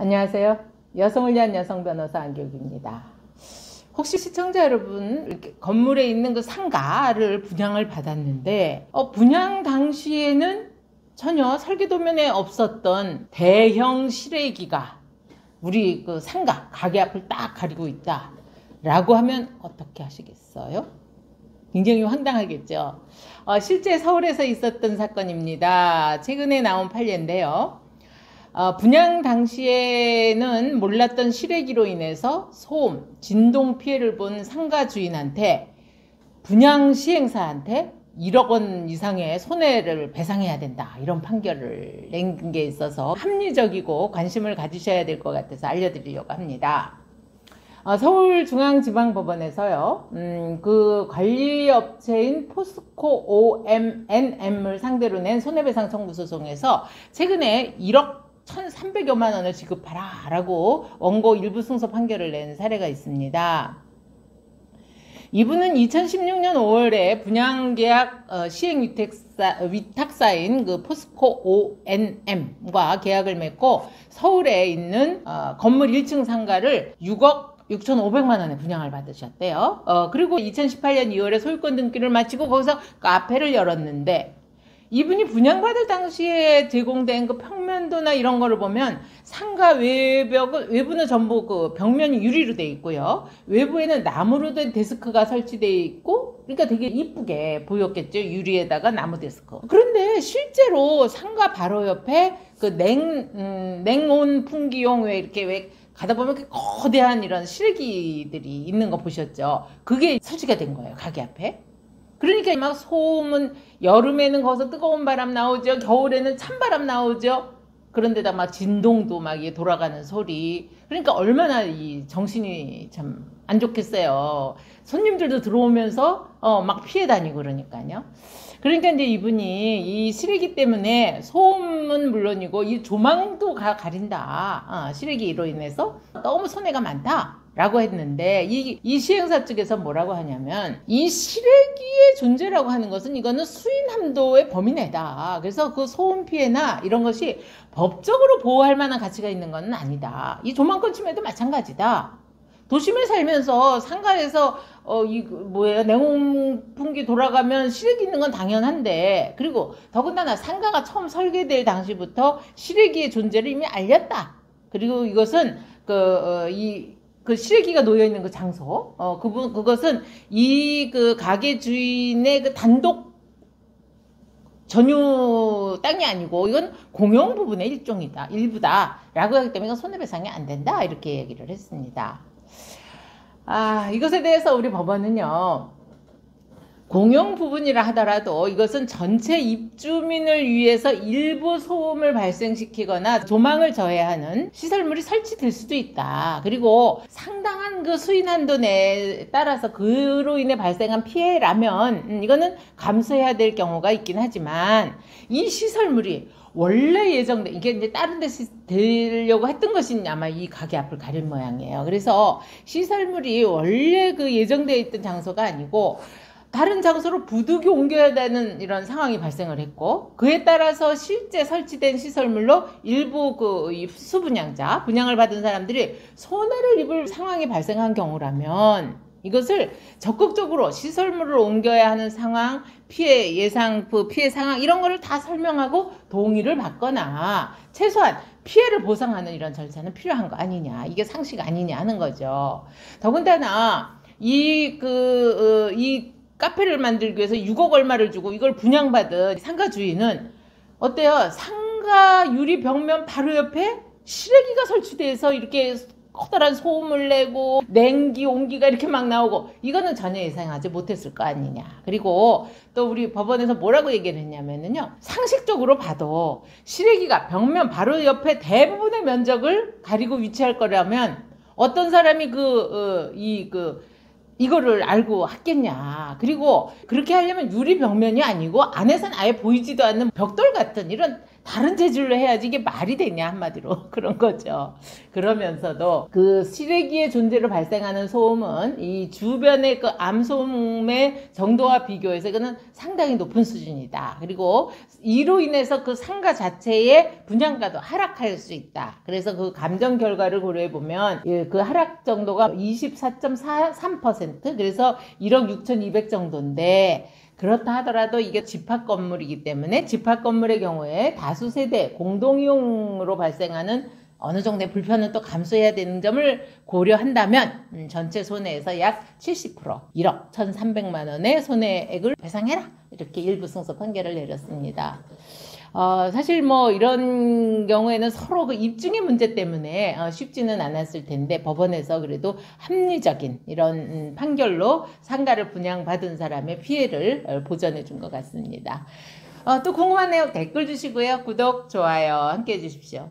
안녕하세요. 여성을 위한 여성 변호사 안교기입니다. 혹시 시청자 여러분, 이렇게 건물에 있는 그 상가를 분양을 받았는데 분양 당시에는 전혀 설계도면에 없었던 대형 실외기가 우리 그 상가 가게 앞을 딱 가리고 있다 라고 하면 어떻게 하시겠어요? 굉장히 황당하겠죠. 실제 서울에서 있었던 사건입니다. 최근에 나온 판례인데요. 분양 당시에는 몰랐던 실외기로 인해서 소음, 진동 피해를 본 상가 주인한테 분양 시행사한테 1억 원 이상의 손해를 배상해야 된다, 이런 판결을 낸 게 있어서 합리적이고 관심을 가지셔야 될 것 같아서 알려드리려고 합니다. 서울중앙지방법원에서요, 그 관리업체인 포스코 OMNM을 상대로 낸 손해배상 청구 소송에서 최근에 1억 1,300여만 원을 지급하라 라고 원고 일부 승소 판결을 낸 사례가 있습니다. 이분은 2016년 5월에 분양계약 시행 위탁사인 그 포스코 ONM과 계약을 맺고 서울에 있는 건물 1층 상가를 6억 6,500만 원에 분양을 받으셨대요. 그리고 2018년 2월에 소유권 등기를 마치고 거기서 카페를 열었는데, 이분이 분양받을 당시에 제공된 그 평면도나 이런 거를 보면 상가 외부는 전부 그 벽면이 유리로 돼 있고요. 외부에는 나무로 된 데스크가 설치되어 있고, 그러니까 되게 이쁘게 보였겠죠. 유리에다가 나무 데스크. 그런데 실제로 상가 바로 옆에 그 냉온 풍기용 왜 가다 보면 거대한 이런 실외기들이 있는 거 보셨죠? 그게 설치가 된 거예요, 가게 앞에. 그러니까 막 소음은 여름에는 거기서 뜨거운 바람 나오죠. 겨울에는 찬바람 나오죠. 그런데다 막 진동도 막 돌아가는 소리. 그러니까 얼마나 이 정신이 참 안 좋겠어요. 손님들도 들어오면서 막 피해 다니고 그러니까요. 그러니까 이제 이분이 이 실외기 때문에 소음은 물론이고 이 조망도 가린다. 실외기로 인해서 너무 손해가 많다 라고 했는데, 이 시행사 측에서 뭐라고 하냐면, 이 실외기의 존재라고 하는 것은 이거는 수인함도의 범위 내다. 그래서 그 소음 피해나 이런 것이 법적으로 보호할 만한 가치가 있는 건 아니다. 이 조망권 침해도 마찬가지다. 도심에 살면서 상가에서 냉온 풍기 돌아가면 실외기 있는 건 당연한데, 그리고 더군다나 상가가 처음 설계될 당시부터 실외기의 존재를 이미 알렸다. 그리고 이것은 그 실외기가 놓여있는 그 장소, 그것은 그 가게 주인의 그 단독 전유 땅이 아니고 이건 공용 부분의 일부다 라고 하기 때문에 이건 손해배상이 안 된다, 이렇게 얘기를 했습니다. 이것에 대해서 우리 법원은요, 공용 부분이라 하더라도 이것은 전체 입주민을 위해서 일부 소음을 발생시키거나 조망을 저해하는 시설물이 설치될 수도 있다. 그리고 상당한 그 수인 한도 내에 따라서 그로 인해 발생한 피해라면 이거는 감수해야 될 경우가 있긴 하지만, 이 시설물이 원래 예정된, 이게 이제 다른 데서 되려고 했던 것이 아마 이 가게 앞을 가린 모양이에요. 그래서 시설물이 원래 그 예정되어 있던 장소가 아니고 다른 장소로 부득이 옮겨야 되는 이런 상황이 발생을 했고, 그에 따라서 실제 설치된 시설물로 일부 이 수분양자, 분양을 받은 사람들이 손해를 입을 상황이 발생한 경우라면, 이것을 적극적으로 시설물을 옮겨야 하는 상황, 피해 상황, 이런 거를 다 설명하고 동의를 받거나 최소한 피해를 보상하는 이런 절차는 필요한 거 아니냐, 이게 상식 아니냐 하는 거죠. 더군다나 이 카페를 만들기 위해서 6억 얼마를 주고 이걸 분양받은 상가 주인은 어때요? 상가 유리 벽면 바로 옆에 실외기가 설치돼서 이렇게 커다란 소음을 내고 냉기, 온기가 이렇게 막 나오고, 이거는 전혀 예상하지 못했을 거 아니냐. 그리고 또 우리 법원에서 뭐라고 얘기를 했냐면요, 상식적으로 봐도 실외기가 벽면 바로 옆에 대부분의 면적을 가리고 위치할 거라면 어떤 사람이 이거를 알고 하겠냐. 그리고 그렇게 하려면 유리 벽면이 아니고 안에서는 아예 보이지도 않는 벽돌 같은 이런 다른 재질로 해야지 이게 말이 되냐 한마디로 그런 거죠. 그러면서도 그 실외기의 존재로 발생하는 소음은 이 주변의 그 암소음의 정도와 비교해서 이거는 상당히 높은 수준이다. 그리고 이로 인해서 그 상가 자체의 분양가도 하락할 수 있다. 그래서 그 감정 결과를 고려해 보면 그 하락 정도가 24.43%, 그래서 1억 6,200 정도인데, 그렇다 하더라도 이게 집합 건물이기 때문에 집합 건물의 경우에 다수 세대 공동이용으로 발생하는 어느 정도의 불편은 또 감수해야 되는 점을 고려한다면 전체 손해에서 약 70%, 1억 1,300만 원의 손해액을 배상해라, 이렇게 일부 승소 판결을 내렸습니다. 사실 뭐 이런 경우에는 서로 그 입증의 문제 때문에 쉽지는 않았을 텐데, 법원에서 그래도 합리적인 이런 판결로 상가를 분양받은 사람의 피해를 보전해 준 것 같습니다. 또 궁금한 내용 댓글 주시고요. 구독, 좋아요 함께 해주십시오.